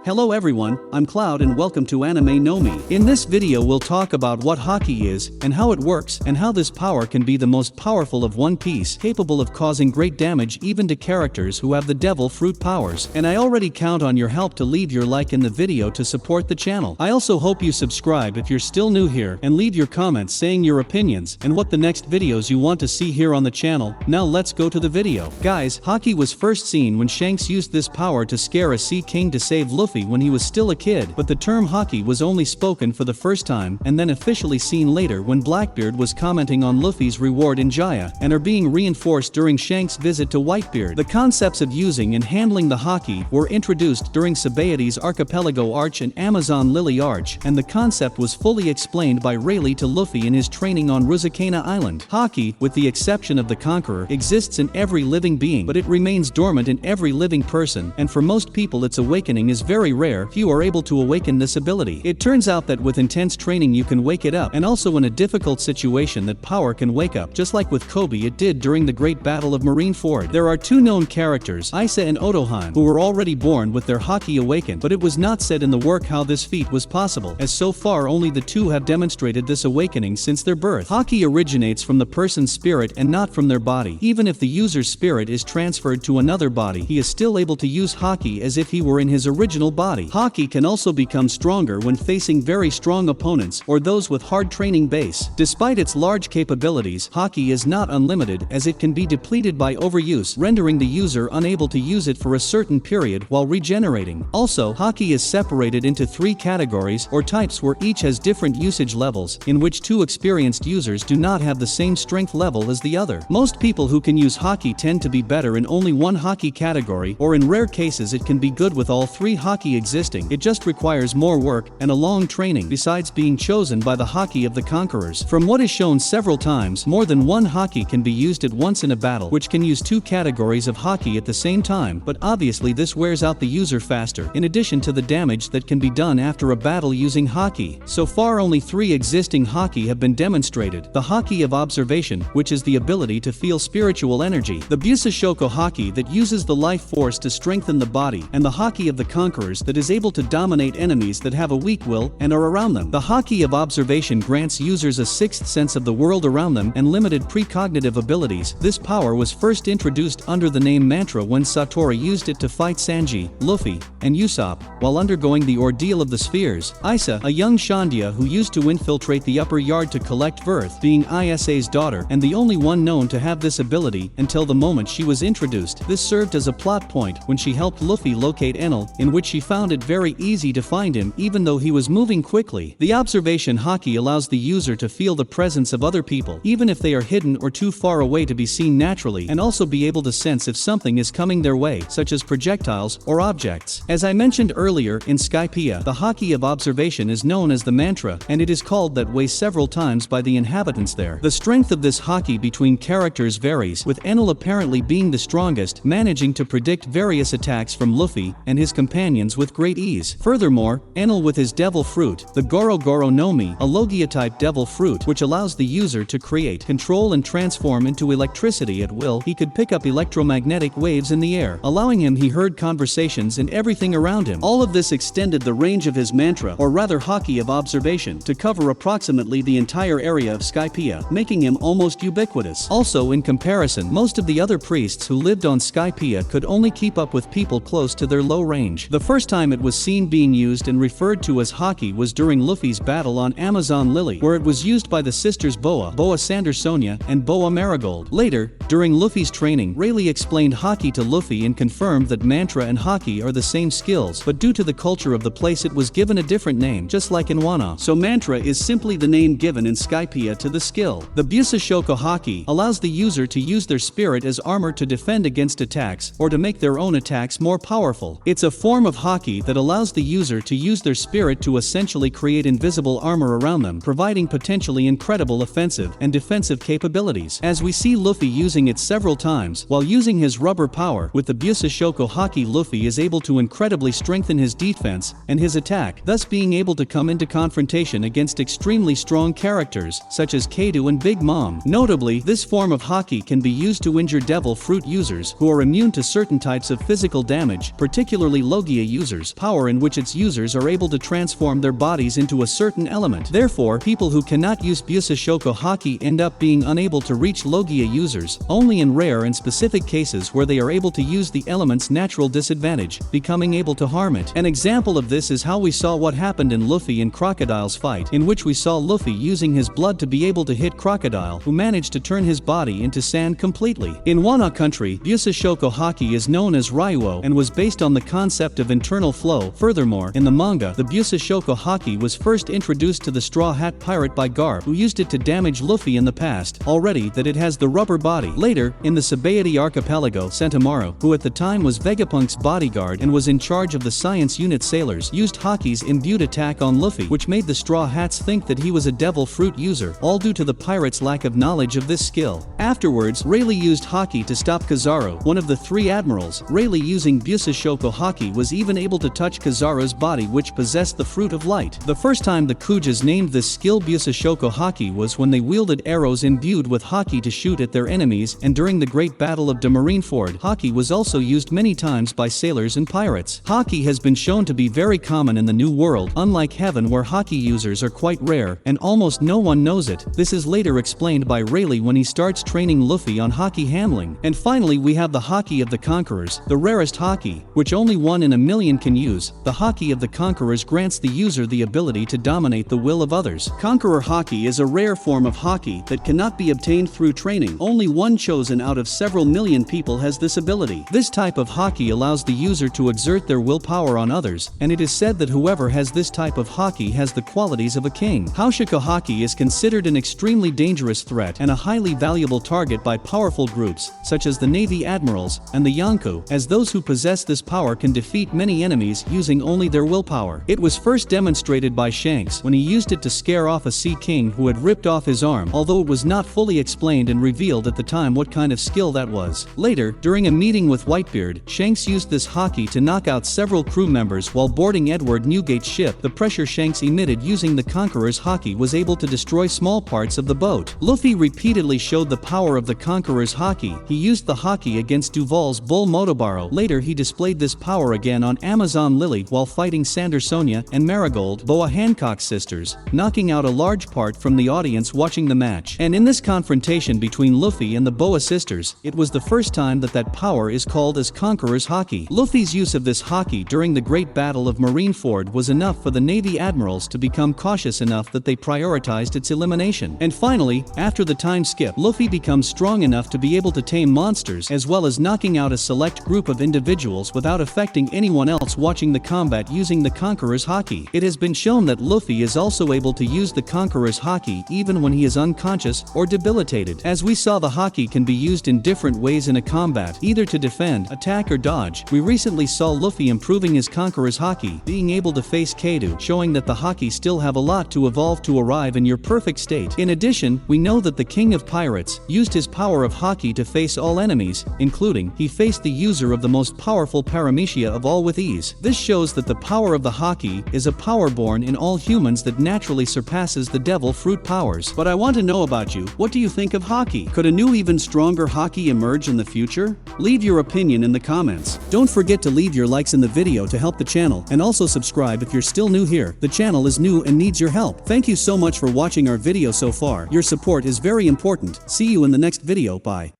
Hello everyone, I'm Cloud and welcome to Anime no Mi. In this video we'll talk about what Haki is, and how it works, and how this power can be the most powerful of One Piece, capable of causing great damage even to characters who have the Devil Fruit powers. And I already count on your help to leave your like in the video to support the channel. I also hope you subscribe if you're still new here, and leave your comments saying your opinions, and what the next videos you want to see here on the channel. Now let's go to the video. Guys, Haki was first seen when Shanks used this power to scare a Sea King to save Luffy when he was still a kid, but the term Haki was only spoken for the first time and then officially seen later when Blackbeard was commenting on Luffy's reward in Jaya, and are being reinforced during Shanks' visit to Whitebeard. The concepts of using and handling the Haki were introduced during Sabaodi's Archipelago Arch and Amazon Lily Arch, and the concept was fully explained by Rayleigh to Luffy in his training on Rusicana Island. Haki, with the exception of the Conqueror, exists in every living being, but it remains dormant in every living person, and for most people its awakening is very rare. Few are able to awaken this ability. It turns out that with intense training you can wake it up, and also in a difficult situation that power can wake up, just like with Kobe it did during the Great Battle of Marineford. There are two known characters, Isa and Otohan, who were already born with their Haki awakened, but it was not said in the work how this feat was possible, as so far only the two have demonstrated this awakening since their birth. Haki originates from the person's spirit and not from their body. Even if the user's spirit is transferred to another body, he is still able to use Haki as if he were in his original body. Haki can also become stronger when facing very strong opponents or those with hard training base. Despite its large capabilities, Haki is not unlimited, as it can be depleted by overuse, rendering the user unable to use it for a certain period while regenerating. Also, Haki is separated into three categories or types where each has different usage levels, in which two experienced users do not have the same strength level as the other. Most people who can use Haki tend to be better in only one Haki category, or in rare cases it can be good with all three Haki existing. It just requires more work and a long training besides being chosen by the Haki of the Conquerors. From what is shown several times, more than one Haki can be used at once in a battle, which can use two categories of Haki at the same time, but obviously this wears out the user faster, in addition to the damage that can be done after a battle using Haki. So far only three existing Haki have been demonstrated: the Haki of Observation, which is the ability to feel spiritual energy; the Busashoko Haki that uses the life force to strengthen the body; and the Haki of the Conquerors that is able to dominate enemies that have a weak will and are around them. The Haki of Observation grants users a sixth sense of the world around them and limited precognitive abilities. This power was first introduced under the name Mantra when Satori used it to fight Sanji, Luffy, and Usopp, while undergoing the ordeal of the spheres. Isa, a young Shandia who used to infiltrate the upper yard to collect Verth, being Isa's daughter, and the only one known to have this ability until the moment she was introduced. This served as a plot point when she helped Luffy locate Enel, in which she found it very easy to find him even though he was moving quickly. The Observation Haki allows the user to feel the presence of other people, even if they are hidden or too far away to be seen naturally, and also be able to sense if something is coming their way, such as projectiles or objects. As I mentioned earlier, in Skypiea, the Haki of Observation is known as the Mantra, and it is called that way several times by the inhabitants there. The strength of this Haki between characters varies, with Enel apparently being the strongest, managing to predict various attacks from Luffy and his companions with great ease. Furthermore, Enel with his Devil Fruit, the Goro Goro no Mi, a Logia-type Devil Fruit which allows the user to create, control and transform into electricity at will. He could pick up electromagnetic waves in the air, allowing him he heard conversations and everything around him. All of this extended the range of his Mantra, or rather Haki of Observation, to cover approximately the entire area of Skypiea, making him almost ubiquitous. Also, in comparison, most of the other priests who lived on Skypiea could only keep up with people close to their low range. The first time it was seen being used and referred to as Haki was during Luffy's battle on Amazon Lily, where it was used by the sisters Boa Sandersonia, and Boa Marigold. Later, during Luffy's training, Rayleigh explained Haki to Luffy and confirmed that Mantra and Haki are the same skills, but due to the culture of the place it was given a different name, just like in Wano. So Mantra is simply the name given in Skypiea to the skill. The Busashoko Haki allows the user to use their spirit as armor to defend against attacks, or to make their own attacks more powerful. It's a form of Haki that allows the user to use their spirit to essentially create invisible armor around them, providing potentially incredible offensive and defensive capabilities. As we see Luffy using using it several times. While using his rubber power with the Busashoko Haki, Luffy is able to incredibly strengthen his defense and his attack, thus being able to come into confrontation against extremely strong characters such as Kaido and Big Mom. Notably, this form of Haki can be used to injure Devil Fruit users who are immune to certain types of physical damage, particularly Logia users, power in which its users are able to transform their bodies into a certain element. Therefore, people who cannot use Busashoko Haki end up being unable to reach Logia users, only in rare and specific cases where they are able to use the element's natural disadvantage, becoming able to harm it. An example of this is how we saw what happened in Luffy and Crocodile's fight, in which we saw Luffy using his blood to be able to hit Crocodile, who managed to turn his body into sand completely. In Wano country, Busashoko Haki is known as Ryuo and was based on the concept of internal flow. Furthermore, in the manga, the Busashoko Haki was first introduced to the Straw Hat Pirate by Garp, who used it to damage Luffy in the past, already that it has the rubber body. Later, in the Sabaody Archipelago, Sentomaru, who at the time was Vegapunk's bodyguard and was in charge of the science unit sailors, used Haki's imbued attack on Luffy, which made the Straw Hats think that he was a Devil Fruit user, all due to the pirate's lack of knowledge of this skill. Afterwards, Rayleigh used Haki to stop Kizaru, one of the three admirals. Rayleigh using Busashoko Haki was even able to touch Kizaru's body, which possessed the Fruit of Light. The first time the Kujas named this skill Busashoko Haki was when they wielded arrows imbued with Haki to shoot at their enemies, and during the Great Battle of Marineford, Haki was also used many times by sailors and pirates. Haki has been shown to be very common in the New World, unlike Heaven where Haki users are quite rare, and almost no one knows it. This is later explained by Rayleigh when he starts training Luffy on Haki handling. And finally we have the Haki of the Conquerors, the rarest Haki, which only one in a million can use. The Haki of the Conquerors grants the user the ability to dominate the will of others. Conqueror Haki is a rare form of Haki that cannot be obtained through training. Only one chosen out of several million people has this ability. This type of Haki allows the user to exert their willpower on others, and it is said that whoever has this type of Haki has the qualities of a king. Haushika Haki is considered an extremely dangerous threat and a highly valuable target by powerful groups, such as the Navy Admirals and the Yonko, as those who possess this power can defeat many enemies using only their willpower. It was first demonstrated by Shanks when he used it to scare off a Sea King who had ripped off his arm, although it was not fully explained and revealed at the time what kind of skill that was. Later, during a meeting with Whitebeard, Shanks used this Haki to knock out several crew members while boarding Edward Newgate's ship. The pressure Shanks emitted using the Conqueror's Haki was able to destroy small parts of the boat. Luffy repeatedly showed the power of the Conqueror's Haki. He used the Haki against Duval's Bull Motobaro. Later he displayed this power again on Amazon Lily while fighting Sander Sonia and Marigold, Boa Hancock's sisters, knocking out a large part from the audience watching the match. And in this confrontation between Luffy and the Boa sisters, it was the first time that power is called as Conqueror's Haki. Luffy's use of this Haki during the Great Battle of Marineford was enough for the Navy Admirals to become cautious enough that they prioritized its elimination. And finally, after the time skip, Luffy becomes strong enough to be able to tame monsters as well as knocking out a select group of individuals without affecting anyone else watching the combat using the Conqueror's Haki. It has been shown that Luffy is also able to use the Conqueror's Haki even when he is unconscious or debilitated. As we saw, the Haki can be used in different ways in a combat, either to defend, attack or dodge. We recently saw Luffy improving his Conqueror's Haki, being able to face Kaido, showing that the Haki still have a lot to evolve to arrive in your perfect state. In addition, we know that the King of Pirates used his power of Haki to face all enemies, including he faced the user of the most powerful Paramecia of all with ease. This shows that the power of the Haki is a power born in all humans that naturally surpasses the Devil Fruit powers. But I want to know about you. What do you think of Haki? Could a new even stronger Haki emerge in the future? Leave your opinion in the comments. Don't forget to leave your likes in the video to help the channel, and also subscribe if you're still new here. The channel is new and needs your help. Thank you so much for watching our video so far. Your support is very important. See you in the next video. Bye.